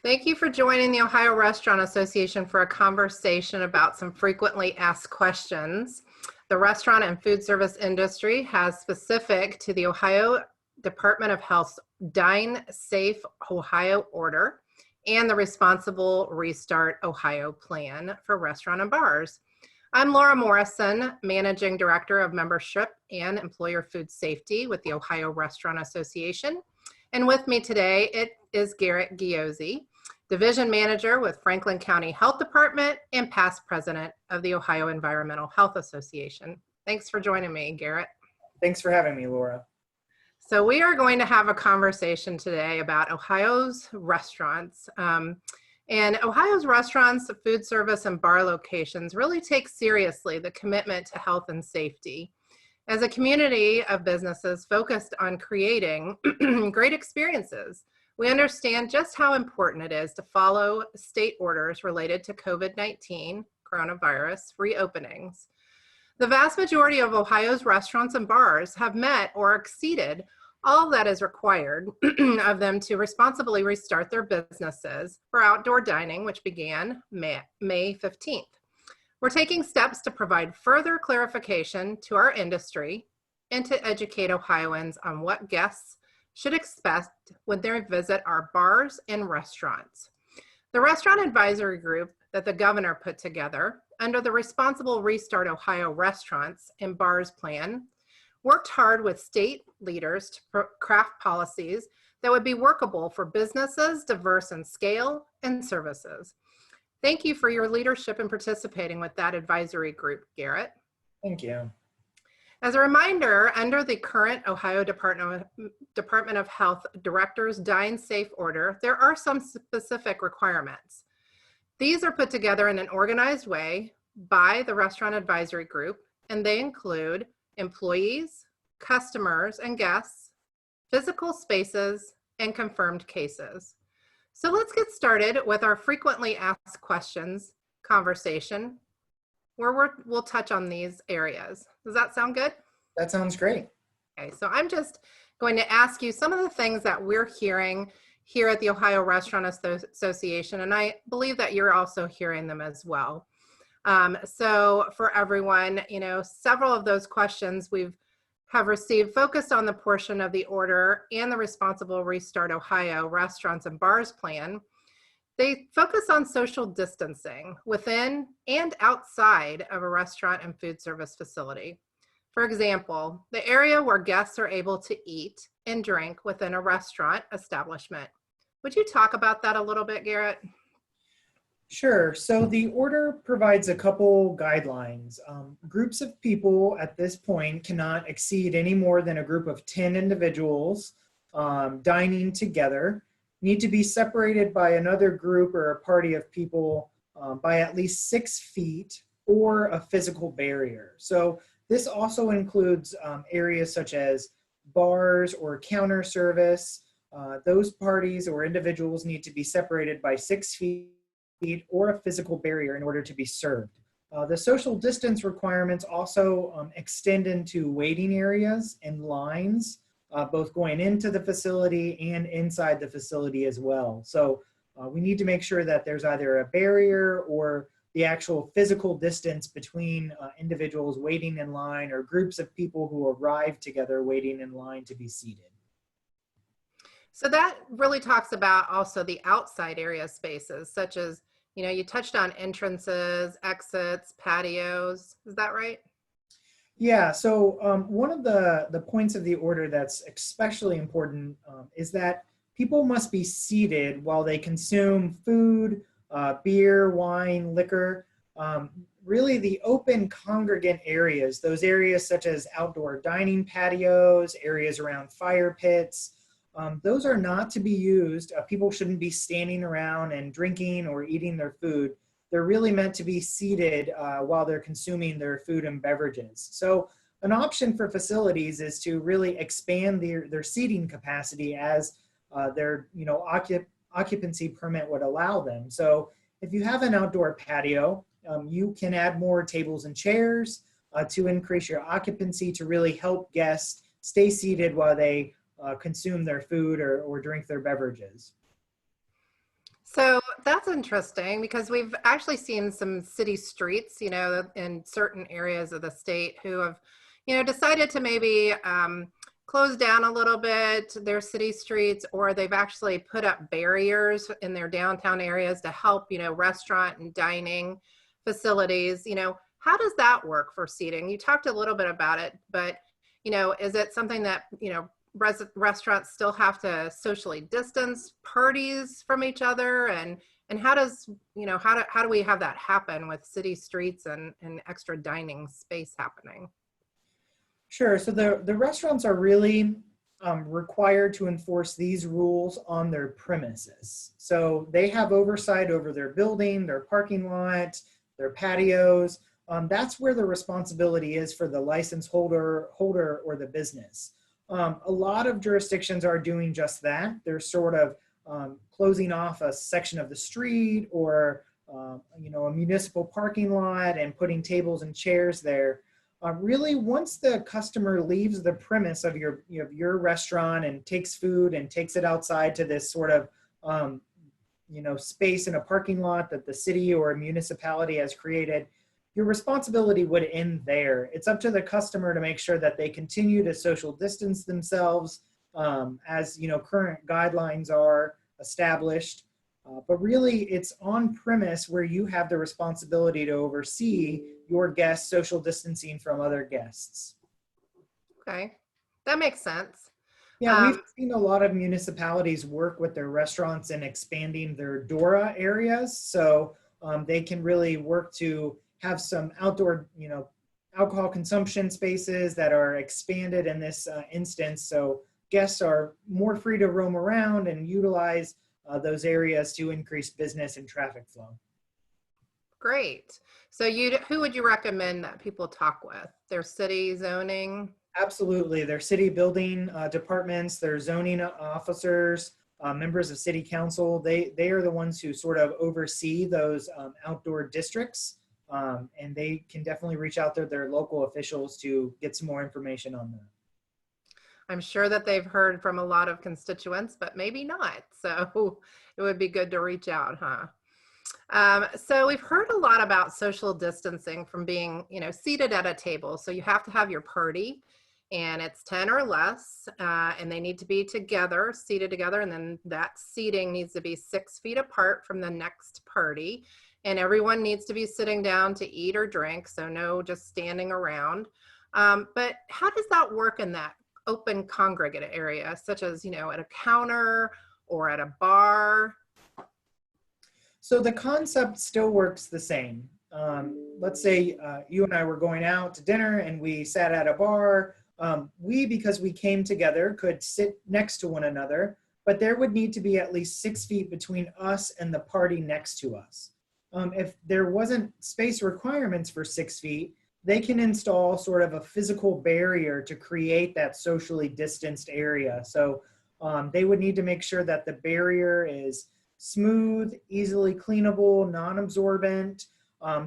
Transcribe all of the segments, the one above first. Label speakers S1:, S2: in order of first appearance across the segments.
S1: Thank you for joining the Ohio Restaurant Association for a conversation about some frequently asked questions. The restaurant and food service industry has specific to the Ohio Department of Health's Dine Safe Ohio order and the Responsible Restart Ohio plan for restaurant and bars. I'm Laura Morrison, Managing Director of Membership and Employer Food Safety with the Ohio Restaurant Association. And with me today, it is Garrett Giozzi, Division Manager with Franklin County Health Department and past President of the Ohio Environmental Health Association. Thanks for joining me, Garrett.
S2: Thanks for having me, Laura.
S1: So we are going to have a conversation today about Ohio's restaurants. And Ohio's restaurants, food service, and bar locations really take seriously the commitment to health and safety. As a community of businesses focused on creating great experiences, we understand just how important it is to follow state orders related to COVID-19, coronavirus, reopenings. The vast majority of Ohio's restaurants and bars have met or exceeded all that is required of them to responsibly restart their businesses for outdoor dining, which began May 15th. We're taking steps to provide further clarification to our industry and to educate Ohioans on what guests should expect when they visit our bars and restaurants. The Restaurant Advisory Group that the governor put together under the Responsible Restart Ohio Restaurants and Bars Plan worked hard with state leaders to craft policies that would be workable for businesses diverse in scale and services. Thank you for your leadership in participating with that advisory group, Garrett.
S2: Thank you.
S1: As a reminder, under the current Ohio Department of Health Director's Dine Safe order, there are some specific requirements. These are put together in an organized way by the Restaurant Advisory Group, and they include employees, customers and guests, physical spaces, and confirmed cases. So let's get started with our frequently asked questions conversation, where we'll touch on these areas. Does that sound good?
S2: That sounds great.
S1: Okay, so I'm just going to ask you some of the things that we're hearing here at the Ohio Restaurant Association, and I believe that you're also hearing them as well. So for everyone, several of those questions have received focused on the portion of the order and the Responsible Restart Ohio Restaurants and Bars Plan. They focus on social distancing within and outside of a restaurant and food service facility. For example, the area where guests are able to eat and drink within a restaurant establishment. Would you talk about that a little bit, Garrett?
S2: Sure. So the order provides a couple guidelines. Groups of people at this point cannot exceed any more than a group of 10 individuals dining together, need to be separated by another group or a party of people by at least 6 feet or a physical barrier. So this also includes areas such as bars or counter service. Those parties or individuals need to be separated by 6 feet or a physical barrier in order to be served. The social distance requirements also extend into waiting areas and lines, both going into the facility and inside the facility as well. So we need to make sure that there's either a barrier or the actual physical distance between individuals waiting in line or groups of people who arrive together waiting in line to be seated.
S1: So that really talks about also the outside area spaces, such as, you touched on entrances, exits, patios. Is that right?
S2: Yeah, so one of the points of the order that's especially important is that people must be seated while they consume food, beer, wine, liquor. Really the open congregant areas, those areas such as outdoor dining patios, areas around fire pits, those are not to be used. People shouldn't be standing around and drinking or eating their food. They're really meant to be seated while they're consuming their food and beverages. So an option for facilities is to really expand their seating capacity as their occupancy permit would allow them. So if you have an outdoor patio, you can add more tables and chairs to increase your occupancy to really help guests stay seated while they consume their food or drink their beverages.
S1: So that's interesting because we've actually seen some city streets, in certain areas of the state who have, decided to maybe close down a little bit their city streets, or they've actually put up barriers in their downtown areas to help, restaurant and dining facilities. How does that work for seating? You talked a little bit about it, but, is it something that, restaurants still have to socially distance parties from each other, and how does how do we have that happen with city streets and extra dining space happening?
S2: Sure. So the restaurants are really required to enforce these rules on their premises. So they have oversight over their building, their parking lot, their patios. That's where the responsibility is for the license holder or the business. A lot of jurisdictions are doing just that. They're sort of closing off a section of the street or a municipal parking lot and putting tables and chairs there. Really, once the customer leaves the premise of your restaurant and takes food and takes it outside to this sort of space in a parking lot that the city or municipality has created, your responsibility would end there. It's up to the customer to make sure that they continue to social distance themselves as current guidelines are established. But really, it's on premise where you have the responsibility to oversee your guests' social distancing from other guests.
S1: Okay, that makes sense.
S2: Yeah, we've seen a lot of municipalities work with their restaurants in expanding their DORA areas, so they can really work to have some outdoor, alcohol consumption spaces that are expanded in this instance, so guests are more free to roam around and utilize those areas to increase business and traffic flow.
S1: Great. So who would you recommend that people talk with? Their city zoning?
S2: Absolutely. Their city building departments, their zoning officers, members of city council, they are the ones who sort of oversee those outdoor districts. And they can definitely reach out to their local officials to get some more information on that.
S1: I'm sure that they've heard from a lot of constituents, but maybe not. So it would be good to reach out, huh? So we've heard a lot about social distancing from being, seated at a table. So you have to have your party and it's 10 or less, and they need to be together, seated together. And then that seating needs to be 6 feet apart from the next party. And everyone needs to be sitting down to eat or drink. So no just standing around. But how does that work in that open congregate area, such as, at a counter or at a bar?
S2: So the concept still works the same. Let's say you and I were going out to dinner and we sat at a bar. Because we came together, could sit next to one another, but there would need to be at least 6 feet between us and the party next to us. If there wasn't space requirements for 6 feet, they can install sort of a physical barrier to create that socially distanced area. So they would need to make sure that the barrier is smooth, easily cleanable, non-absorbent,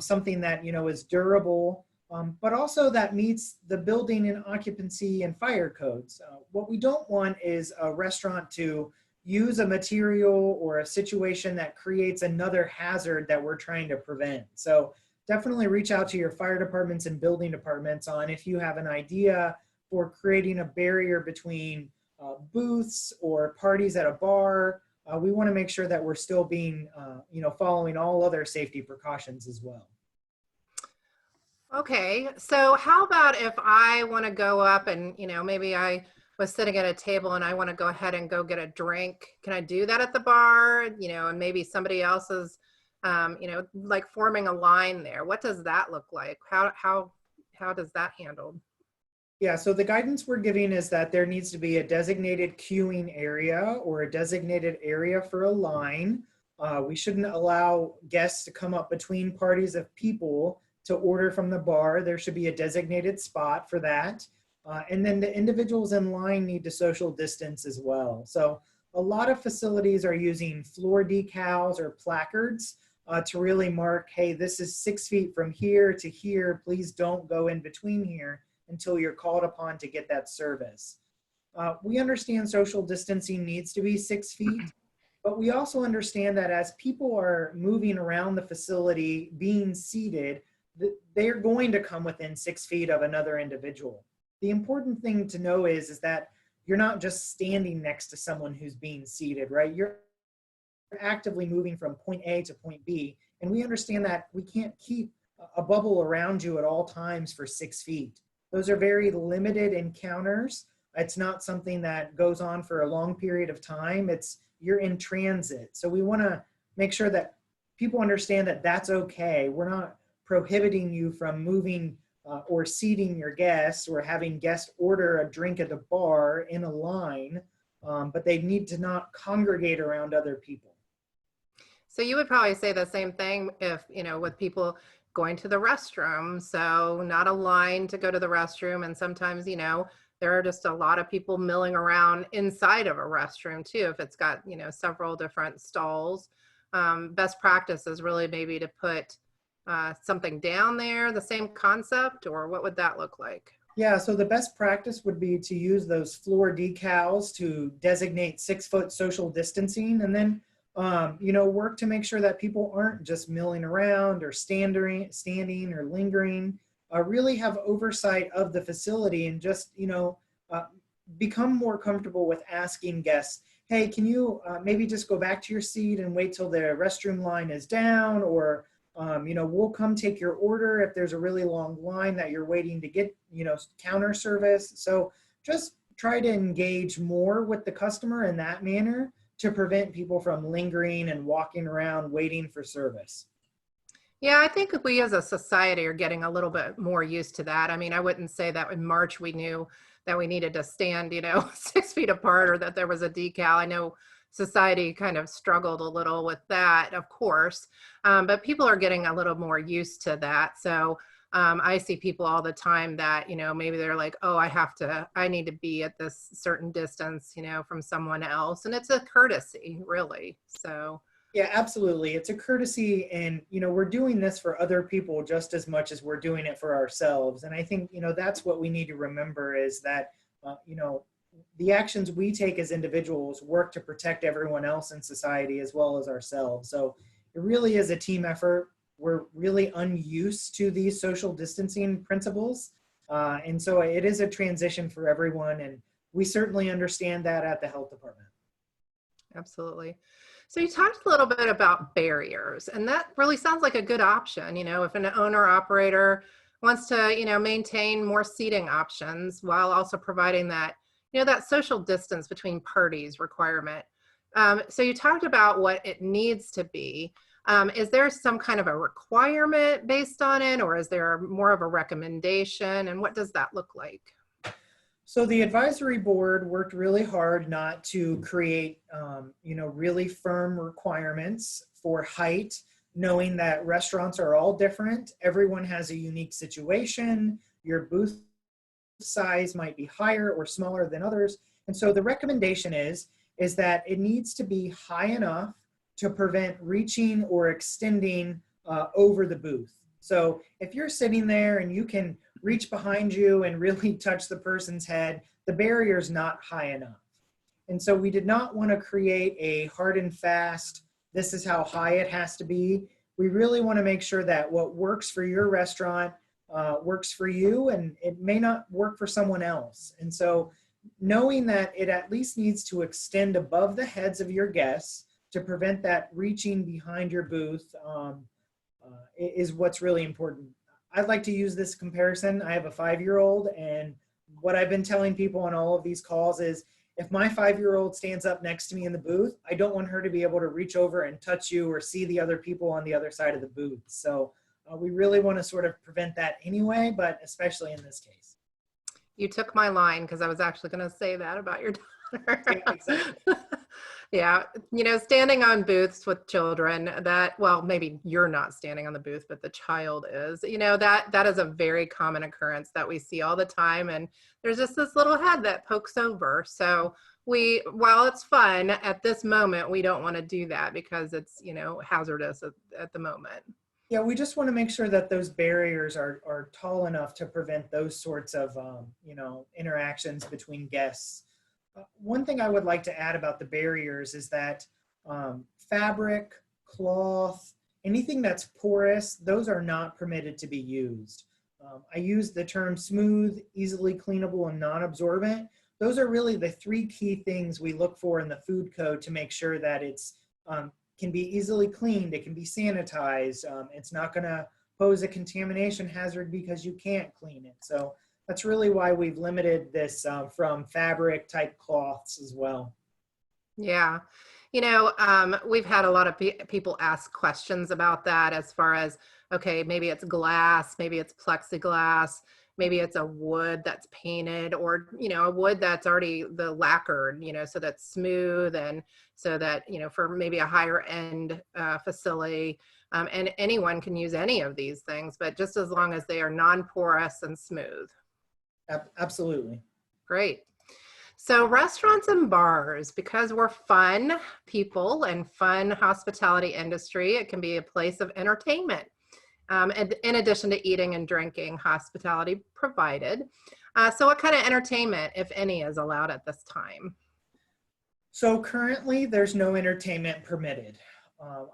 S2: something that is durable, but also that meets the building and occupancy and fire codes. What we don't want is a restaurant to use a material or a situation that creates another hazard that we're trying to prevent. So definitely reach out to your fire departments and building departments on if you have an idea for creating a barrier between booths or parties at a bar. We want to make sure that we're still being, following all other safety precautions as well.
S1: Okay, so how about if I want to go up and, maybe I was sitting at a table and I want to go ahead and go get a drink. Can I do that at the bar? And maybe somebody else is, like forming a line there. What does that look like? How does that handled?
S2: Yeah, so the guidance we're giving is that there needs to be a designated queuing area or a designated area for a line. We shouldn't allow guests to come up between parties of people to order from the bar. There should be a designated spot for that. And then the individuals in line need to social distance as well. So a lot of facilities are using floor decals or placards to really mark, hey, this is 6 feet from here to here. Please don't go in between here until you're called upon to get that service. We understand social distancing needs to be 6 feet, But we also understand that as people are moving around the facility, being seated, they're going to come within 6 feet of another individual. The important thing to know is that you're not just standing next to someone who's being seated, right? You're actively moving from point A to point B. And we understand that we can't keep a bubble around you at all times for 6 feet. Those are very limited encounters. It's not something that goes on for a long period of time. You're in transit. So we want to make sure that people understand that that's okay. We're not prohibiting you from moving or seating your guests or having guests order a drink at the bar in a line, but they need to not congregate around other people.
S1: So you would probably say the same thing if, with people going to the restroom. So not a line to go to the restroom. And sometimes, there are just a lot of people milling around inside of a restroom too, if it's got, several different stalls. Best practice is really maybe to put something down there, the same concept, or what would that look like?
S2: Yeah, so the best practice would be to use those floor decals to designate 6-foot social distancing, and then work to make sure that people aren't just milling around or standing or lingering. Really have oversight of the facility and just become more comfortable with asking guests, hey, can you maybe just go back to your seat and wait till the restroom line is down, or we'll come take your order if there's a really long line that you're waiting to get, counter service. So just try to engage more with the customer in that manner to prevent people from lingering and walking around waiting for service.
S1: Yeah, I think we as a society are getting a little bit more used to that. I mean, I wouldn't say that in March we knew that we needed to stand, 6 feet apart or that there was a decal. I know society kind of struggled a little with that, of course, but people are getting a little more used to that. So I see people all the time that, maybe they're like, oh, I need to be at this certain distance, from someone else. And it's a courtesy, really. So.
S2: Yeah, absolutely. It's a courtesy, and we're doing this for other people just as much as we're doing it for ourselves. And I think that's what we need to remember is that the actions we take as individuals work to protect everyone else in society as well as ourselves. So it really is a team effort. We're really unused to these social distancing principles, and so it is a transition for everyone. And we certainly understand that at the health department.
S1: Absolutely. So you talked a little bit about barriers, and that really sounds like a good option. If an owner operator wants to, maintain more seating options while also providing that, that social distance between parties requirement. So you talked about what it needs to be. Is there some kind of a requirement based on it, or is there more of a recommendation, and what does that look like?
S2: So the advisory board worked really hard not to create, really firm requirements for height, knowing that restaurants are all different. Everyone has a unique situation. Your booth size might be higher or smaller than others. And so the recommendation is that it needs to be high enough to prevent reaching or extending over the booth. So if you're sitting there and you can reach behind you and really touch the person's head, the barrier is not high enough. And so we did not want to create a hard and fast, this is how high it has to be. We really want to make sure that what works for your restaurant works for you, and it may not work for someone else. And so knowing that it at least needs to extend above the heads of your guests to prevent that reaching behind your booth is what's really important. I'd like to use this comparison. I have a 5-year-old, and what I've been telling people on all of these calls is if my 5-year-old stands up next to me in the booth, I don't want her to be able to reach over and touch you or see the other people on the other side of the booth. So we really want to sort of prevent that anyway, but especially in this case.
S1: You took my line because I was actually going to say that about your daughter.
S2: Yeah, exactly.
S1: Yeah, standing on booths with children well, maybe you're not standing on the booth, but the child is, that is a very common occurrence that we see all the time. And there's just this little head that pokes over. So while it's fun at this moment, we don't want to do that because it's, hazardous at the moment.
S2: Yeah, we just want to make sure that those barriers are tall enough to prevent those sorts of, interactions between guests. One thing I would like to add about the barriers is that Fabric, cloth, anything that's porous, those are not permitted to be used. I use the term smooth, easily cleanable, and non-absorbent. Those are really the three key things we look for in the food code to make sure that it's can be easily cleaned, it can be sanitized, it's not going to pose a contamination hazard because you can't clean it. So that's really why we've limited this from fabric type cloths as well.
S1: Yeah. We've had a lot of people ask questions about that as far as, okay, maybe it's glass, maybe it's plexiglass, maybe it's a wood that's painted, or, a wood that's already the lacquered, so that's smooth, and so that, for maybe a higher end facility, and anyone can use any of these things, but just as long as they are non-porous and smooth.
S2: Absolutely.
S1: Great. So restaurants and bars, because we're fun people and fun hospitality industry, it can be a place of entertainment. And in addition to eating and drinking, hospitality provided. So what kind of entertainment, if any, is allowed at this time?
S2: So currently there's no entertainment permitted.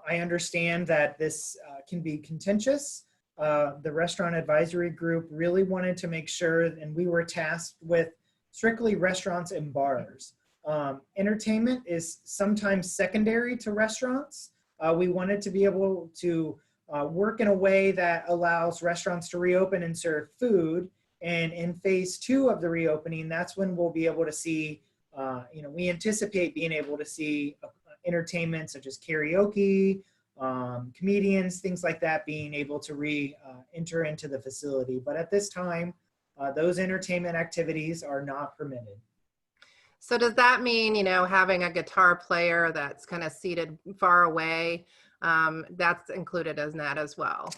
S2: I understand that this can be contentious. The restaurant advisory group really wanted to make sure, and we were tasked with strictly restaurants and bars. Entertainment is sometimes secondary to restaurants. We wanted to be able to work in a way that allows restaurants to reopen and serve food. And in phase 2 of the reopening, that's when we'll be able to see, we anticipate being able to see entertainment such as karaoke, comedians, things like that, being able to enter into the facility. But at this time, those entertainment activities are not permitted.
S1: So does that mean, having a guitar player that's kind of seated far away, that's included as that as well?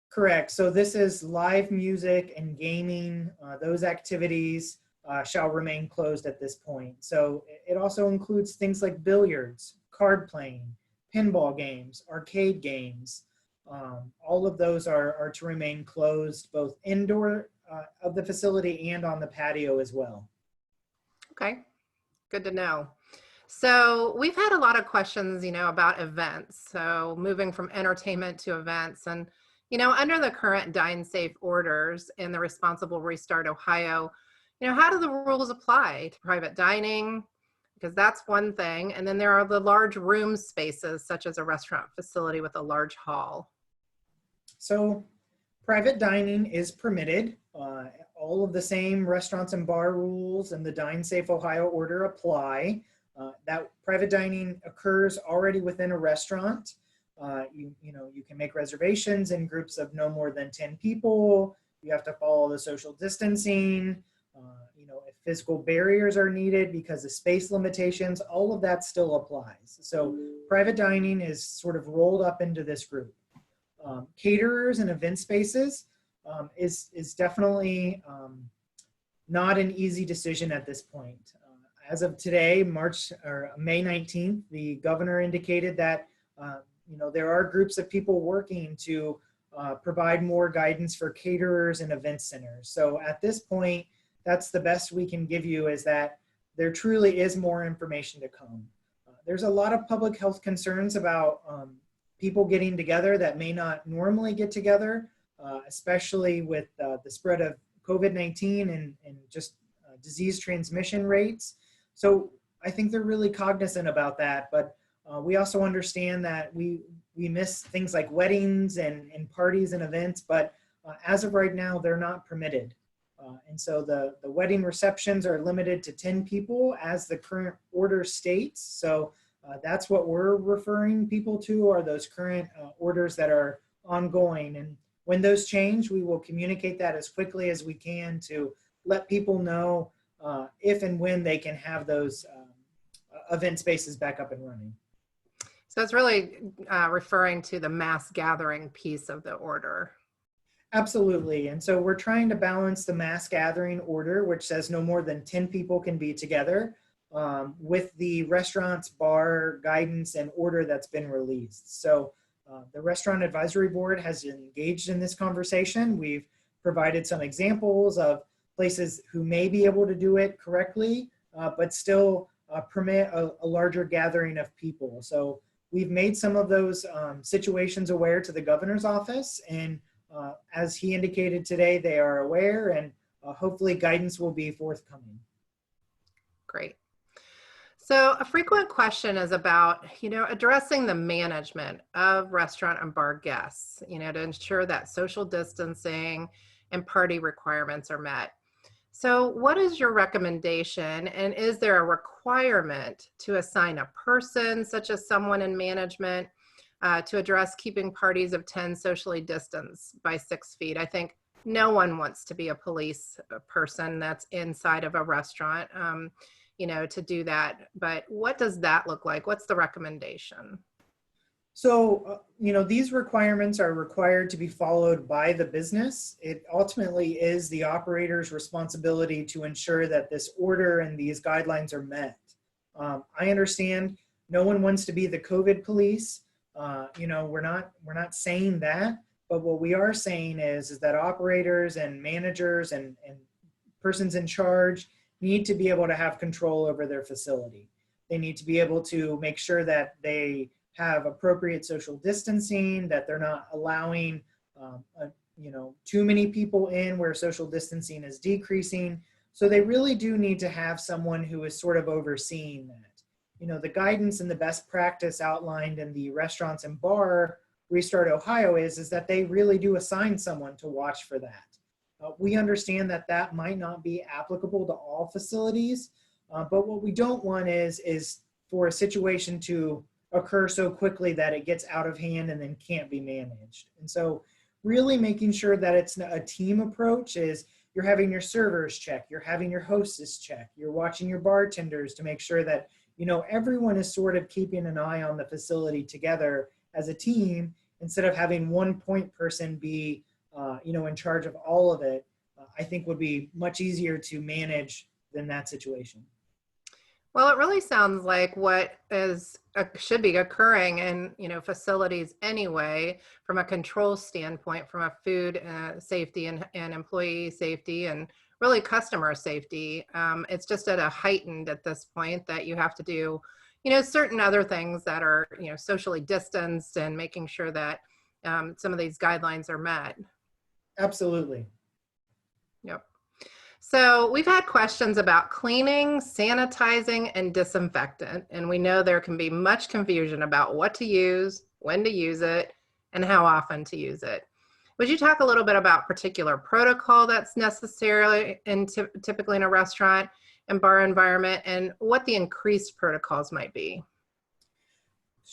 S2: Correct. So this is live music and gaming. Those activities shall remain closed at this point. So it also includes things like billiards, card playing, pinball games, arcade games. All of those are to remain closed, both indoor of the facility and on the patio as well. Okay,
S1: good to know. So we've had a lot of questions, about events. So moving from entertainment to events, and, under the current Dine Safe orders in the Responsible Restart Ohio, how do the rules apply to private dining? Because that's one thing. And then there are the large room spaces, such as a restaurant facility with a large hall.
S2: So private dining is permitted. All of the same restaurants and bar rules and the Dine Safe Ohio order apply. That private dining occurs already within a restaurant. You can make reservations in groups of no more than 10 people. You have to follow the social distancing. If physical barriers are needed because of space limitations, all of that still applies. So private dining is sort of rolled up into this group. Caterers and event spaces is definitely not an easy decision at this point. As of today, May 19th, the governor indicated that there are groups of people working to provide more guidance for caterers and event centers. So at this point, that's the best we can give you, is that there truly is more information to come. There's a lot of public health concerns about people getting together that may not normally get together, especially with the spread of COVID-19 and just disease transmission rates. So I think they're really cognizant about that, but we also understand that we miss things like weddings and parties and events, but as of right now, they're not permitted. And so the wedding receptions are limited to 10 people as the current order states. So that's what we're referring people to, are those current orders that are ongoing. And when those change, we will communicate that as quickly as we can to let people know if and when they can have those event spaces back up and running.
S1: So it's really referring to the mass gathering piece of the order.
S2: Absolutely. And so we're trying to balance the mass gathering order, which says no more than 10 people can be together, with the restaurants, bar guidance and order that's been released. So the Restaurant Advisory Board has engaged in this conversation. We've provided some examples of places who may be able to do it correctly, but still permit a larger gathering of people. So we've made some of those situations aware to the governor's office, and as he indicated today, they are aware, and hopefully guidance will be forthcoming.
S1: Great. So a frequent question is about, addressing the management of restaurant and bar guests, to ensure that social distancing and party requirements are met. So what is your recommendation, and is there a requirement to assign a person, such as someone in management, to address keeping parties of 10 socially distanced by 6 feet? I think no one wants to be a police person that's inside of a restaurant, to do that. But what does that look like? What's the recommendation?
S2: So, these requirements are required to be followed by the business. It ultimately is the operator's responsibility to ensure that this order and these guidelines are met. I understand no one wants to be the COVID police. We're not saying that, but what we are saying is that operators and managers and persons in charge need to be able to have control over their facility. They need to be able to make sure that they have appropriate social distancing, that they're not allowing too many people in where social distancing is decreasing. So they really do need to have someone who is sort of overseeing that. The guidance and the best practice outlined in the Restaurants and Bar Restart Ohio is that they really do assign someone to watch for that. We understand that that might not be applicable to all facilities, but what we don't want is for a situation to occur so quickly that it gets out of hand and then can't be managed. And so really making sure that it's a team approach is you're having your servers check, you're having your hostess check, you're watching your bartenders to make sure that, everyone is sort of keeping an eye on the facility together as a team instead of having one point person be, in charge of all of it. I think would be much easier to manage than that situation.
S1: Well, it really sounds like what should be occurring in facilities anyway, from a control standpoint, from a food safety and employee safety, and really customer safety. It's just heightened at this point that you have to do, certain other things that are socially distanced and making sure that some of these guidelines are met.
S2: Absolutely.
S1: Yep. So we've had questions about cleaning, sanitizing, and disinfectant, and we know there can be much confusion about what to use, when to use it, and how often to use it. Would you talk a little bit about particular protocol that's necessary typically in a restaurant and bar environment, and what the increased protocols might be?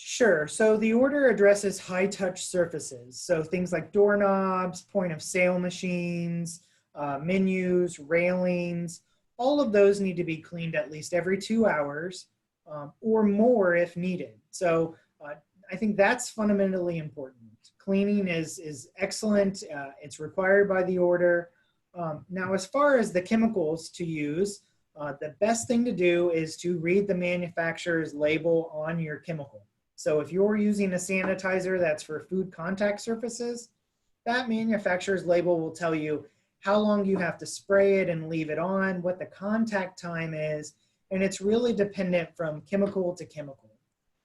S2: Sure. So the order addresses high-touch surfaces. So things like doorknobs, point-of-sale machines, menus, railings, all of those need to be cleaned at least every 2 hours or more if needed. So I think that's fundamentally important. Cleaning is excellent. It's required by the order. Now, as far as the chemicals to use, the best thing to do is to read the manufacturer's label on your chemical. So if you're using a sanitizer that's for food contact surfaces, that manufacturer's label will tell you how long you have to spray it and leave it on, what the contact time is, and it's really dependent from chemical to chemical.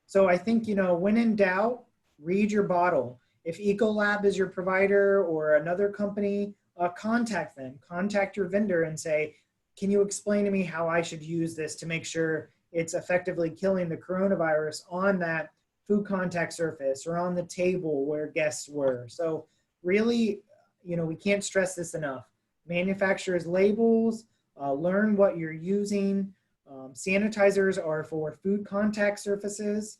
S2: So I think, when in doubt, read your bottle. If Ecolab is your provider or another company, contact them. Contact your vendor and say, can you explain to me how I should use this to make sure it's effectively killing the coronavirus on that food contact surface or on the table where guests were. So really, we can't stress this enough. Manufacturers' labels, learn what you're using. Sanitizers are for food contact surfaces,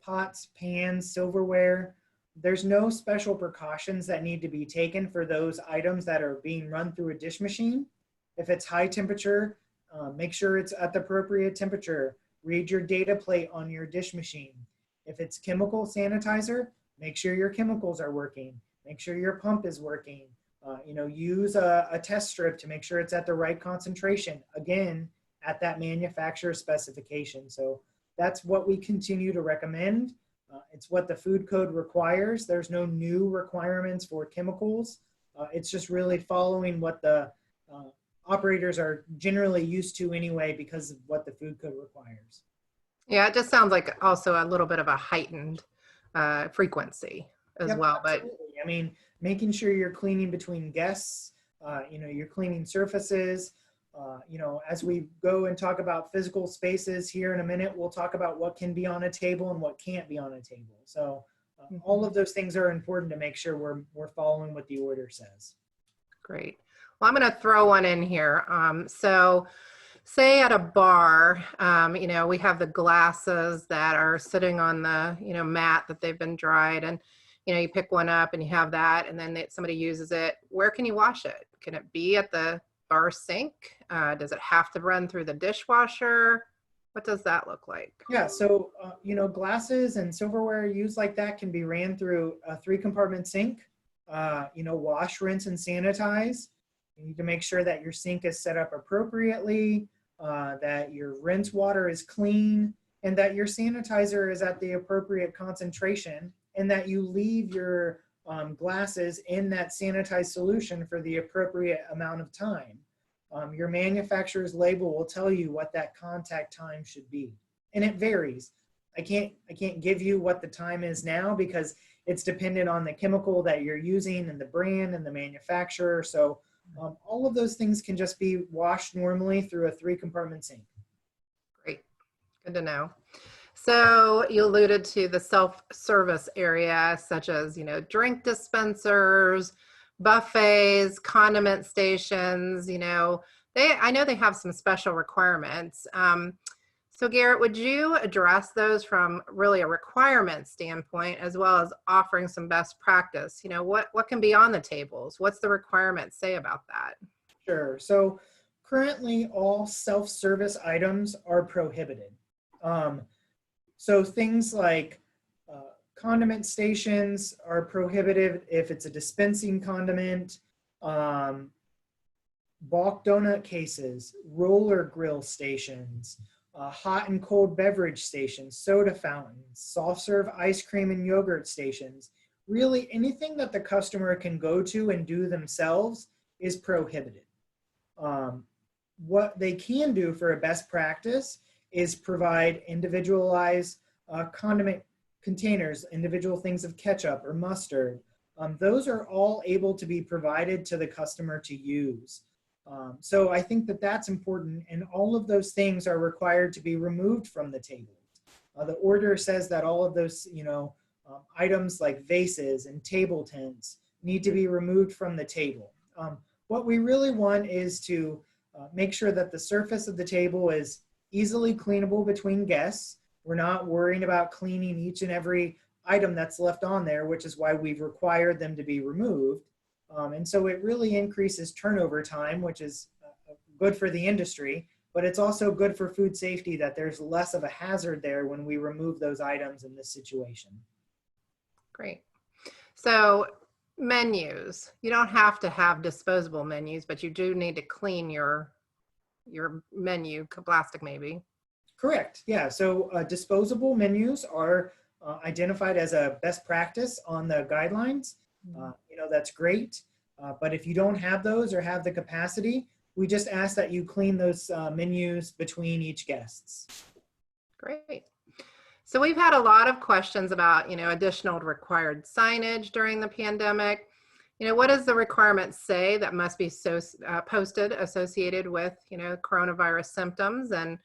S2: pots, pans, silverware. There's no special precautions that need to be taken for those items that are being run through a dish machine. If it's high temperature, make sure it's at the appropriate temperature. Read your data plate on your dish machine. If it's chemical sanitizer, make sure your chemicals are working. Make sure your pump is working. Use a test strip to make sure it's at the right concentration. Again, at that manufacturer specification. So that's what we continue to recommend. It's what the food code requires. There's no new requirements for chemicals. It's just really following what the operators are generally used to anyway because of what the food code requires.
S1: Yeah, it just sounds like also a little bit of a heightened frequency as
S2: Yep,
S1: well. But
S2: absolutely. I mean, making sure you're cleaning between guests, you're cleaning surfaces. As we go and talk about physical spaces here in a minute, we'll talk about what can be on a table and what can't be on a table. So all of those things are important to make sure we're following what the order says.
S1: great. Well, I'm going to throw one in here. So say at a bar, we have the glasses that are sitting on the, mat that they've been dried, and, you pick one up and you have that, and then somebody uses it. Where can you wash it? Can it be at the bar sink? Does it have to run through the dishwasher? What does that look like?
S2: Yeah, so, glasses and silverware used like that can be ran through a 3-compartment sink. Wash, rinse, and sanitize. You need to make sure that your sink is set up appropriately, that your rinse water is clean, and that your sanitizer is at the appropriate concentration, and that you leave your glasses in that sanitized solution for the appropriate amount of time. Your manufacturer's label will tell you what that contact time should be, and it varies. I can't give you what the time is now because it's dependent on the chemical that you're using and the brand and the manufacturer. So all of those things can just be washed normally through a 3-compartment sink.
S1: Great, good to know. So you alluded to the self-service area, such as, drink dispensers, buffets, condiment stations. I know they have some special requirements. So Garrett, would you address those from really a requirement standpoint, as well as offering some best practice? What can be on the tables? What's the requirement say about that?
S2: Sure. So currently all self-service items are prohibited. So things like condiment stations are prohibited if it's a dispensing condiment. Bulk donut cases, roller grill stations, hot and cold beverage stations, soda fountains, soft serve ice cream and yogurt stations. Really anything that the customer can go to and do themselves is prohibited. What they can do for a best practice is provide individualized condiment containers, individual things of ketchup or mustard. Those are all able to be provided to the customer to use. So I think that that's important, and all of those things are required to be removed from the table. The order says that all of those, items like vases and table tents need to be removed from the table. What we really want is to make sure that the surface of the table is easily cleanable between guests. We're not worrying about cleaning each and every item that's left on there, which is why we've required them to be removed. And so it really increases turnover time, which is good for the industry, but it's also good for food safety that there's less of a hazard there when we remove those items in this situation. Great.
S1: So menus, you don't have to have disposable menus, but you do need to clean your menu, plastic maybe.
S2: Correct. Yeah. So disposable menus are identified as a best practice on the guidelines. That's great. But if you don't have those or have the capacity, we just ask that you clean those menus between each guests.
S1: Great. So we've had a lot of questions about, additional required signage during the pandemic. What does the requirement say that must be posted associated with, coronavirus symptoms? And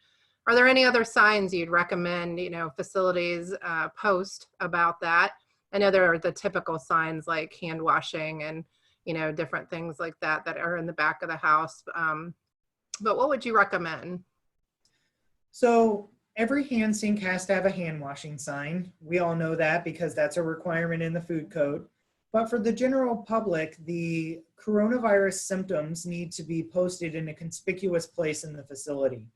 S1: are there any other signs you'd recommend, facilities post about that? I know there are the typical signs like hand washing and, different things like that that are in the back of the house. But what would you recommend?
S2: So every hand sink has to have a hand washing sign. We all know that because that's a requirement in the food code. But for the general public, the coronavirus symptoms need to be posted in a conspicuous place in the facility.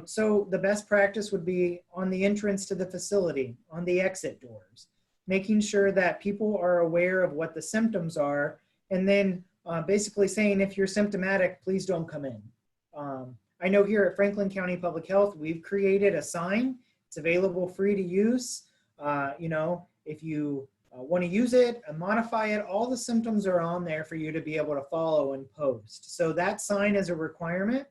S2: So the best practice would be on the entrance to the facility, on the exit doors, making sure that people are aware of what the symptoms are, and then basically saying, if you're symptomatic, please don't come in. I know here at Franklin County Public Health, we've created a sign. It's available free to use. If you want to use it and modify it, all the symptoms are on there for you to be able to follow and post. So that sign is a requirement,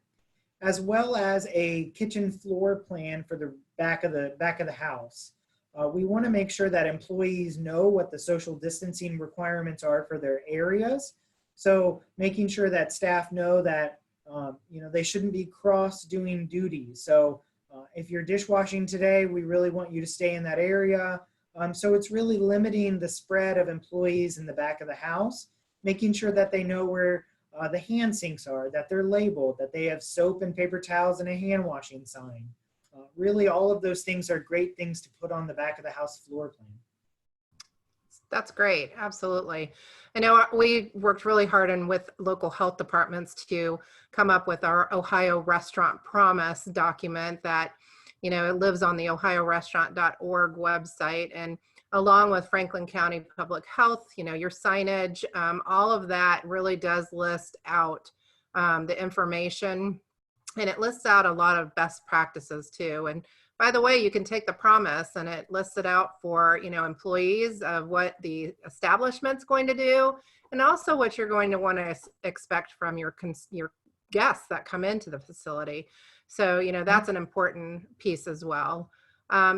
S2: as well as a kitchen floor plan for the back of the house. We want to make sure that employees know what the social distancing requirements are for their areas. So making sure that staff know that they shouldn't be cross doing duties. So if you're dishwashing today, we really want you to stay in that area. So it's really limiting the spread of employees in the back of the house, making sure that they know where the hand sinks are, that they're labeled, that they have soap and paper towels and a hand washing sign. Really, all of those things are great things to put on the back of the house floor plan.
S1: That's great. Absolutely. I know we worked really hard and with local health departments to come up with our Ohio Restaurant Promise document that, it lives on the ohio-restaurant.org website, and along with Franklin County Public Health, your signage, all of that really does list out the information, and it lists out a lot of best practices too. And by the way, you can take the promise and it lists it out for, employees of what the establishment's going to do, and also what you're going to want to expect from your guests that come into the facility. So, that's an important piece as well.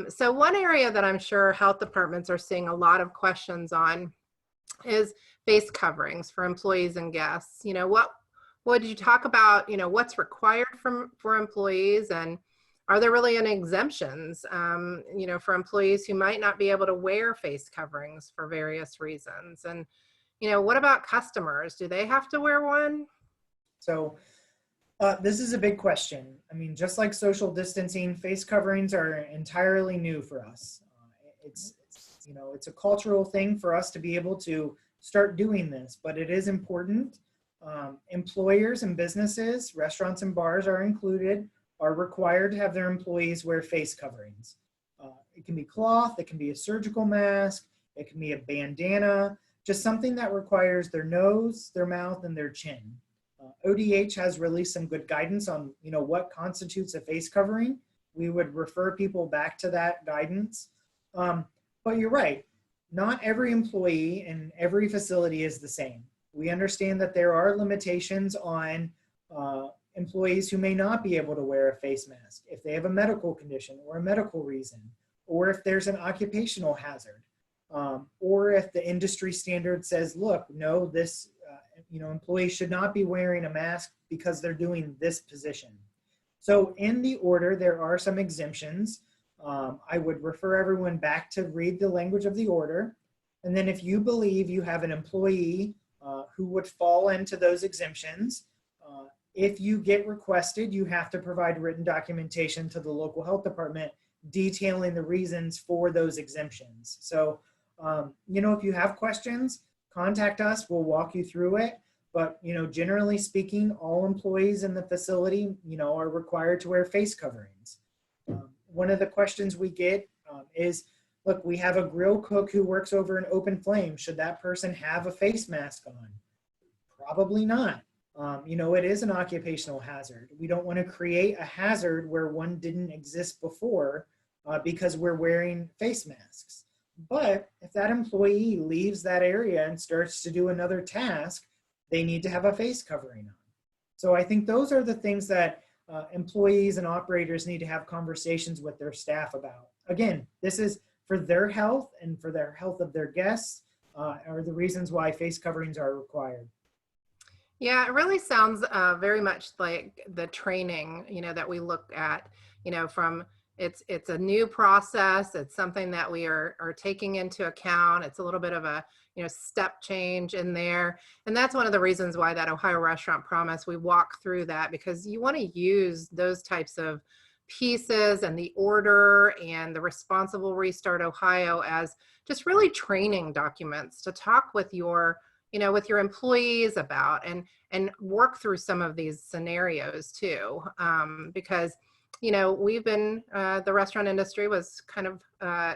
S1: So one area that I'm sure health departments are seeing a lot of questions on is face coverings for employees and guests. What did you talk about, what's required for employees, and are there really any exemptions, for employees who might not be able to wear face coverings for various reasons? And, what about customers? Do they have to wear one?
S2: So this is a big question. I mean, just like social distancing, face coverings are entirely new for us. It's a cultural thing for us to be able to start doing this, but it is important. Employers and businesses, restaurants and bars are included, are required to have their employees wear face coverings. It can be cloth, it can be a surgical mask, it can be a bandana, just something that requires their nose, their mouth, and their chin. ODH has released some good guidance on what constitutes a face covering. We would refer people back to that guidance. But you're right, not every employee in every facility is the same. We understand that there are limitations on employees who may not be able to wear a face mask if they have a medical condition or a medical reason, or if there's an occupational hazard, or if the industry standard says, look, no, this employee should not be wearing a mask because they're doing this position. So in the order, there are some exemptions. I would refer everyone back to read the language of the order. And then if you believe you have an employee who would fall into those exemptions, if you get requested, you have to provide written documentation to the local health department detailing the reasons for those exemptions. So, if you have questions, contact us, we'll walk you through it. But, generally speaking, all employees in the facility, are required to wear face coverings. One of the questions we get is, look, we have a grill cook who works over an open flame. Should that person have a face mask on? Probably not. It is an occupational hazard. We don't want to create a hazard where one didn't exist before because we're wearing face masks. But if that employee leaves that area and starts to do another task, they need to have a face covering on. So I think those are the things that employees and operators need to have conversations with their staff about. Again, this is for their health and for their health of their guests are the reasons why face coverings are required.
S1: Yeah, it really sounds very much like the training, that we look at, from it's a new process. It's something that we are taking into account. It's a little bit of a, step change in there. And that's one of the reasons why that Ohio Restaurant Promise, we walk through that, because you want to use those types of pieces and the order and the Responsible Restart Ohio as just really training documents to talk with your with your employees about and work through some of these scenarios too, because we've been the restaurant industry was kind of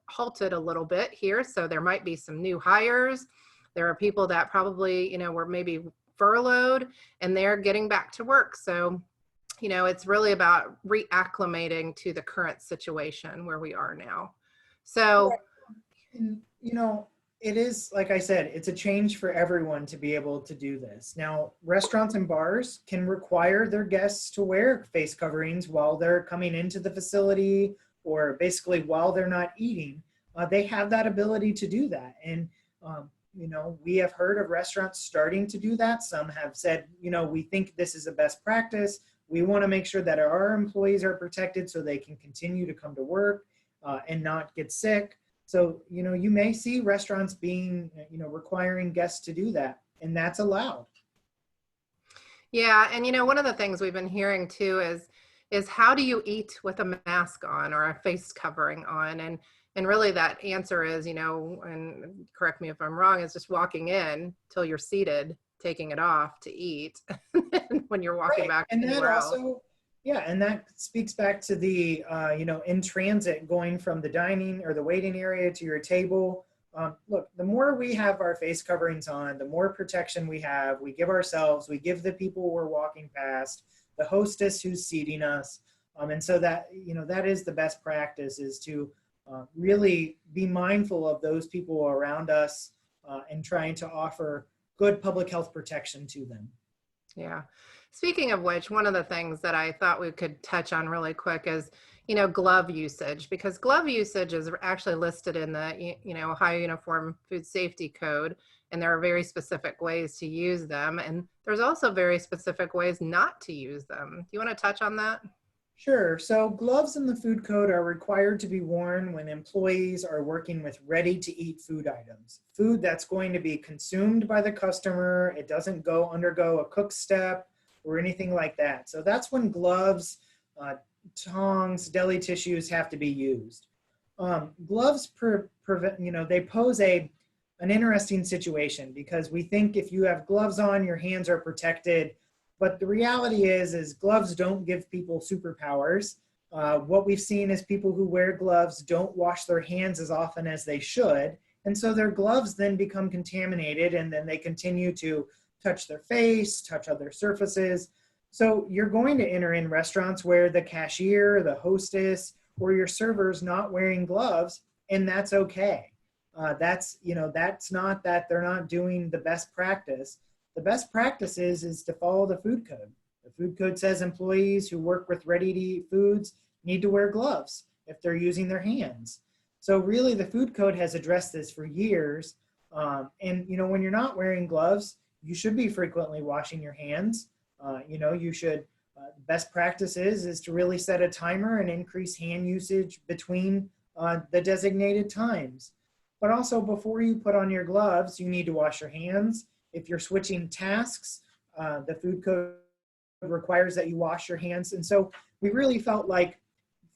S1: halted a little bit here, so there might be some new hires. There are people that probably were maybe furloughed and they're getting back to work. So it's really about reacclimating to the current situation where we are now. So
S2: and, it is, like I said, it's a change for everyone to be able to do this. Now, restaurants and bars can require their guests to wear face coverings while they're coming into the facility or basically while they're not eating. They have that ability to do that. And, we have heard of restaurants starting to do that. Some have said, we think this is a best practice. We want to make sure that our employees are protected so they can continue to come to work and not get sick. So, you may see restaurants being, requiring guests to do that, and that's allowed.
S1: Yeah, and one of the things we've been hearing too is how do you eat with a mask on or a face covering on? And really that answer is, and correct me if I'm wrong, is just walking in till you're seated, taking it off to eat when you're walking back
S2: and that
S1: anywhere else.
S2: also, yeah, and that speaks back to the, in transit, going from the dining or the waiting area to your table. Look, the more we have our face coverings on, the more protection we have. We give ourselves, we give the people we're walking past, the hostess who's seating us. And so that, that is the best practice, is to really be mindful of those people around us and trying to offer good public health protection to them.
S1: Yeah. Speaking of which, one of the things that I thought we could touch on really quick is, glove usage, because glove usage is actually listed in the, Ohio Uniform Food Safety Code, and there are very specific ways to use them. And there's also very specific ways not to use them. Do you want to touch on that?
S2: Sure. So gloves in the food code are required to be worn when employees are working with ready-to-eat food items. Food that's going to be consumed by the customer. It doesn't undergo a cook step or anything like that. So that's when gloves, tongs, deli tissues have to be used. Gloves prevent, they pose an interesting situation, because we think if you have gloves on, your hands are protected. But the reality is gloves don't give people superpowers. What we've seen is people who wear gloves don't wash their hands as often as they should. And so their gloves then become contaminated, and then they continue to touch their face, touch other surfaces. So you're going to enter in restaurants where the cashier, the hostess, or your server's not wearing gloves, and that's okay. That's not that they're not doing the best practice. The best practice is to follow the food code. The food code says employees who work with ready-to-eat foods need to wear gloves if they're using their hands. So really the food code has addressed this for years. And when you're not wearing gloves, you should be frequently washing your hands. You should, best practice is to really set a timer and increase hand usage between the designated times. But also, before you put on your gloves, you need to wash your hands. If you're switching tasks, the food code requires that you wash your hands. And so we really felt like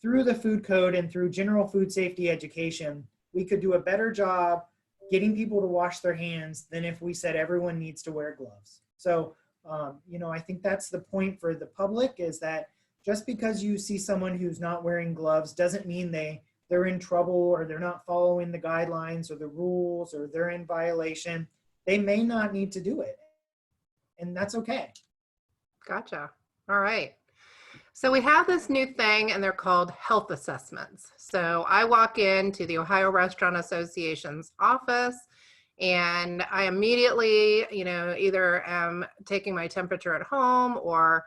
S2: through the food code and through general food safety education, we could do a better job getting people to wash their hands than if we said everyone needs to wear gloves. So, I think that's the point for the public, is that just because you see someone who's not wearing gloves doesn't mean they're in trouble, or they're not following the guidelines or the rules, or they're in violation. They may not need to do it, and that's okay.
S1: Gotcha. All right. So we have this new thing, and they're called health assessments. So I walk into the Ohio Restaurant Association's office, and I immediately, either am taking my temperature at home or,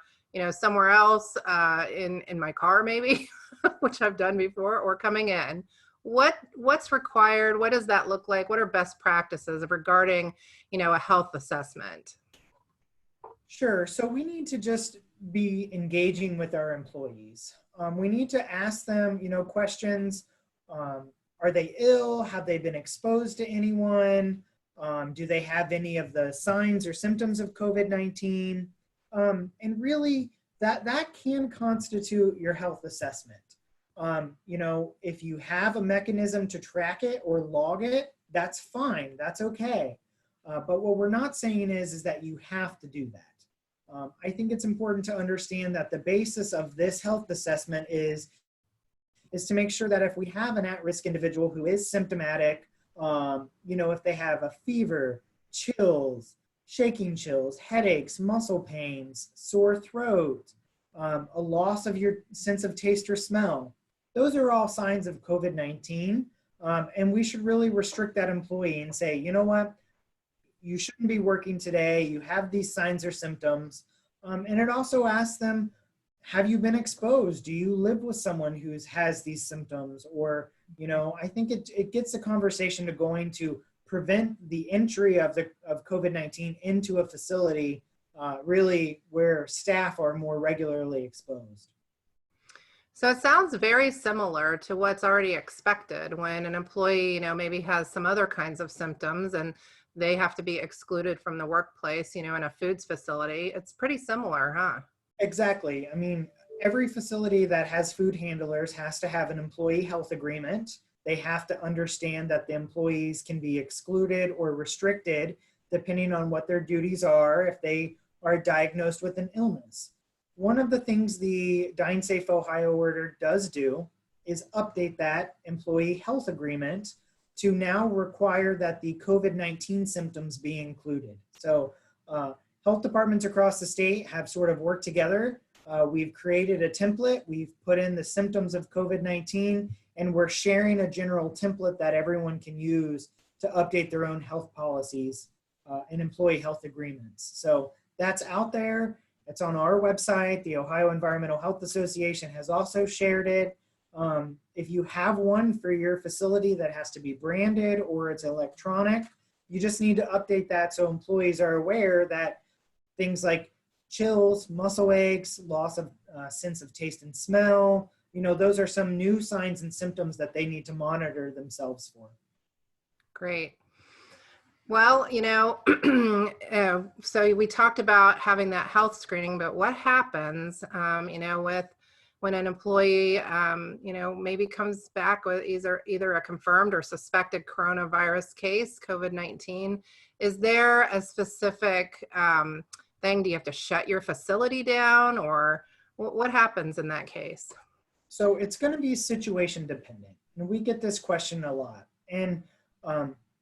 S1: somewhere else in my car maybe, which I've done before, or coming in. What's required? What does that look like? What are best practices regarding, a health assessment?
S2: Sure. So we need to just be engaging with our employees. We need to ask them, questions. Are they ill? Have they been exposed to anyone? Do they have any of the signs or symptoms of COVID-19? And really, that can constitute your health assessment. If you have a mechanism to track it or log it, that's fine. That's okay. But what we're not saying is that you have to do that. I think it's important to understand that the basis of this health assessment is to make sure that if we have an at-risk individual who is symptomatic, if they have a fever, chills, shaking chills, headaches, muscle pains, sore throat, a loss of your sense of taste or smell, those are all signs of COVID-19. And we should really restrict that employee and say, you know what, you shouldn't be working today. You have these signs or symptoms. And it also asks them, have you been exposed? Do you live with someone who has these symptoms? Or, I think it gets the conversation to going to prevent the entry of COVID-19 into a facility, really where staff are more regularly exposed.
S1: So it sounds very similar to what's already expected when an employee, maybe has some other kinds of symptoms and they have to be excluded from the workplace, in a foods facility. It's pretty similar, huh?
S2: Exactly. I mean, every facility that has food handlers has to have an employee health agreement. They have to understand that the employees can be excluded or restricted depending on what their duties are if they are diagnosed with an illness. One of the things the Dine Safe Ohio order does do is update that employee health agreement to now require that the COVID-19 symptoms be included. So health departments across the state have sort of worked together. We've created a template. We've put in the symptoms of COVID-19, and we're sharing a general template that everyone can use to update their own health policies and employee health agreements. So that's out there. It's on our website. The Ohio Environmental Health Association has also shared it. If you have one for your facility that has to be branded or it's electronic, you just need to update that so employees are aware that things like chills, muscle aches, loss of sense of taste and smell, those are some new signs and symptoms that they need to monitor themselves for.
S1: Great. Well, so we talked about having that health screening, but what happens, with when an employee, maybe comes back with either a confirmed or suspected coronavirus case, COVID-19? Is there a specific thing? Do you have to shut your facility down, or what happens in that case?
S2: So it's going to be situation dependent. And we get this question a lot. And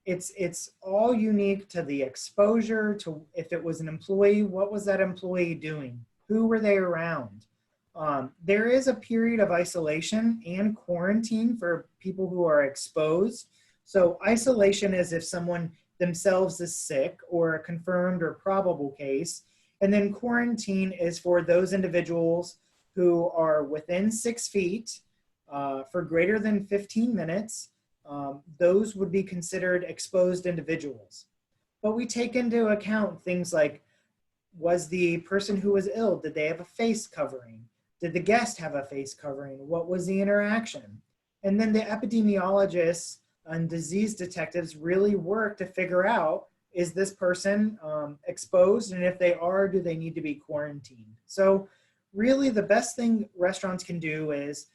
S2: it's all unique to the exposure, to if it was an employee, what was that employee doing? Who were they around? There is a period of isolation and quarantine for people who are exposed. So isolation is if someone themselves is sick or a confirmed or probable case. And then quarantine is for those individuals who are within 6 feet for greater than 15 minutes. Those would be considered exposed individuals. But we take into account things like, was the person who was ill, did they have a face covering? Did the guest have a face covering? What was the interaction? And then the epidemiologists and disease detectives really work to figure out, is this person exposed? And if they are, do they need to be quarantined? So really the best thing restaurants can do is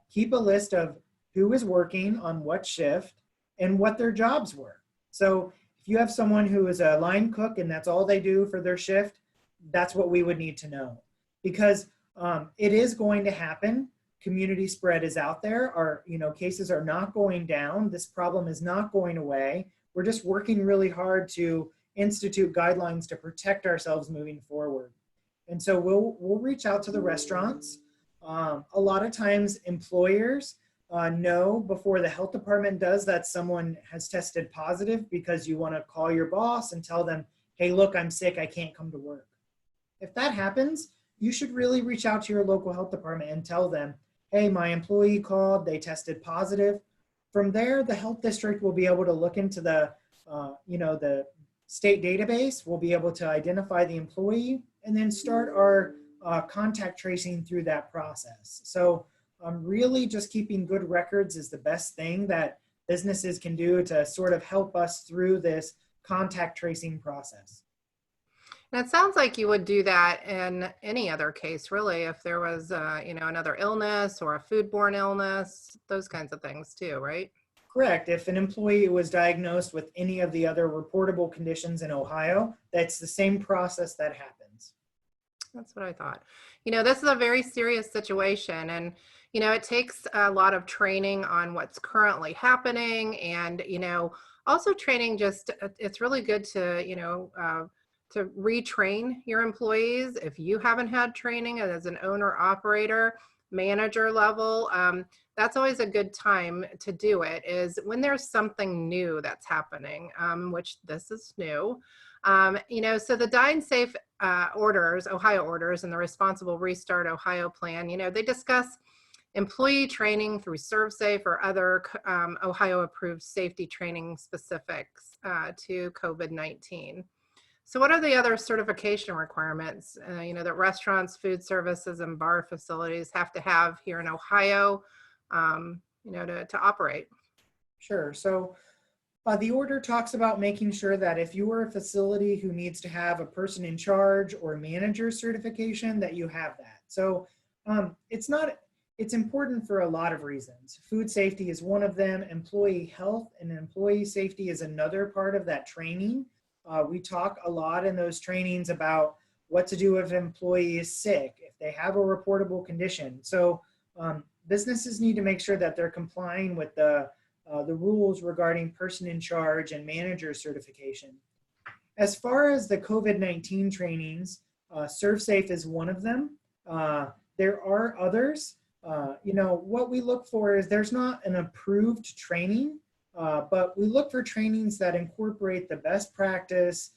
S2: keep a list of who is working on what shift and what their jobs were. So if you have someone who is a line cook and that's all they do for their shift, that's what we would need to know. Because it is going to happen. Community spread is out there. Our cases are not going down. This problem is not going away. We're just working really hard to institute guidelines to protect ourselves moving forward. And so we'll reach out to the restaurants. A lot of times employers know before the health department does that someone has tested positive, because you want to call your boss and tell them, hey, look, I'm sick, I can't come to work. If that happens, you should really reach out to your local health department and tell them, hey, my employee called, they tested positive. From there, the health district will be able to look into the state database. We'll be able to identify the employee and then start our contact tracing through that process. So really just keeping good records is the best thing that businesses can do to sort of help us through this contact tracing process.
S1: And it sounds like you would do that in any other case, really, if there was, another illness or a foodborne illness, those kinds of things too, right?
S2: Correct. If an employee was diagnosed with any of the other reportable conditions in Ohio, that's the same process that happens.
S1: That's what I thought. This is a very serious situation, and, it takes a lot of training on what's currently happening, and, also training it's really good to retrain your employees. If you haven't had training as an owner operator, manager level, that's always a good time to do it, is when there's something new that's happening, which this is new. So the Dine Safe orders, Ohio orders, and the Responsible Restart Ohio plan, they discuss employee training through ServSafe or other Ohio approved safety training specifics to COVID-19. So what are the other certification requirements, that restaurants, food services, and bar facilities have to have here in Ohio, to operate?
S2: Sure. So the order talks about making sure that if you are a facility who needs to have a person in charge or manager certification, that you have that. So it's important for a lot of reasons. Food safety is one of them. Employee health and employee safety is another part of that training. We talk a lot in those trainings about what to do if an employee is sick, if they have a reportable condition. So businesses need to make sure that they're complying with the rules regarding person in charge and manager certification. As far as the COVID-19 trainings, ServSafe is one of them. There are others. What we look for is there's not an approved training, but we look for trainings that incorporate the best practice,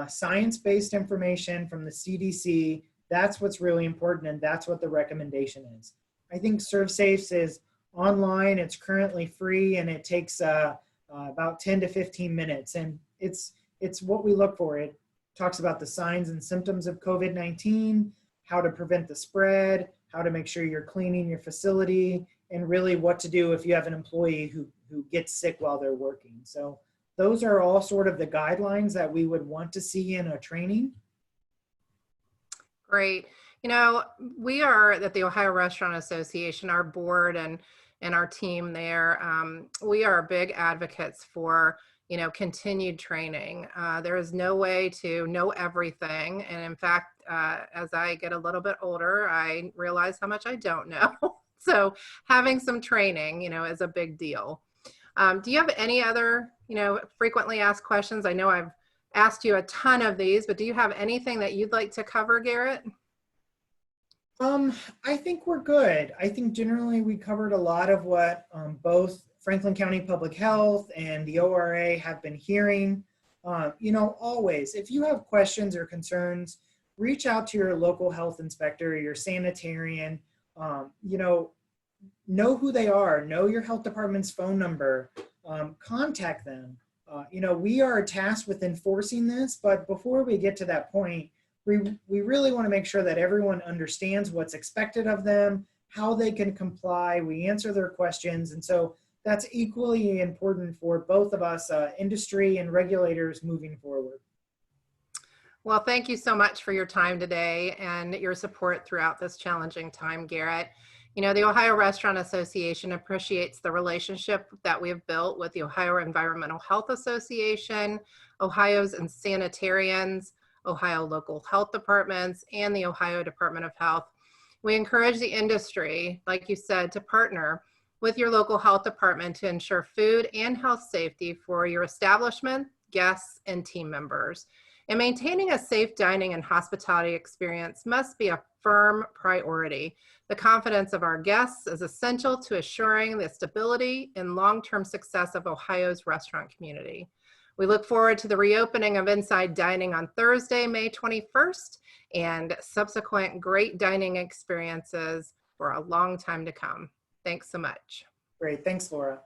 S2: science-based information from the CDC. That's what's really important, and that's what the recommendation is. I think ServSafe's is online. It's currently free, and it takes about 10 to 15 minutes, and it's what we look for. It talks about the signs and symptoms of COVID-19, how to prevent the spread, how to make sure you're cleaning your facility, and really what to do if you have an employee who gets sick while they're working. So those are all sort of the guidelines that we would want to see in a training.
S1: Great. We are at the Ohio Restaurant Association, our board and our team there, we are big advocates for continued training. There is no way to know everything. And in fact, as I get a little bit older, I realize how much I don't know. So having some training, is a big deal. Do you have any other, frequently asked questions? I know I've asked you a ton of these, but do you have anything that you'd like to cover, Garrett?
S2: I think we're good. I think generally we covered a lot of what both Franklin County Public Health and the ORA have been hearing. Always, if you have questions or concerns, reach out to your local health inspector, your sanitarian, know who they are, know your health department's phone number, contact them. We are tasked with enforcing this, but before we get to that point, we really want to make sure that everyone understands what's expected of them, how they can comply, we answer their questions, and so that's equally important for both of us, industry and regulators moving forward.
S1: Well, thank you so much for your time today and your support throughout this challenging time, Garrett. The Ohio Restaurant Association appreciates the relationship that we have built with the Ohio Environmental Health Association, Ohio's and sanitarians, Ohio local health departments, and the Ohio Department of Health. We encourage the industry, like you said, to partner with your local health department to ensure food and health safety for your establishment, guests, and team members. And maintaining a safe dining and hospitality experience must be a firm priority. The confidence of our guests is essential to assuring the stability and long-term success of Ohio's restaurant community. We look forward to the reopening of Inside Dining on Thursday, May 21st, and subsequent great dining experiences for a long time to come. Thanks so much.
S2: Great. Thanks, Laura.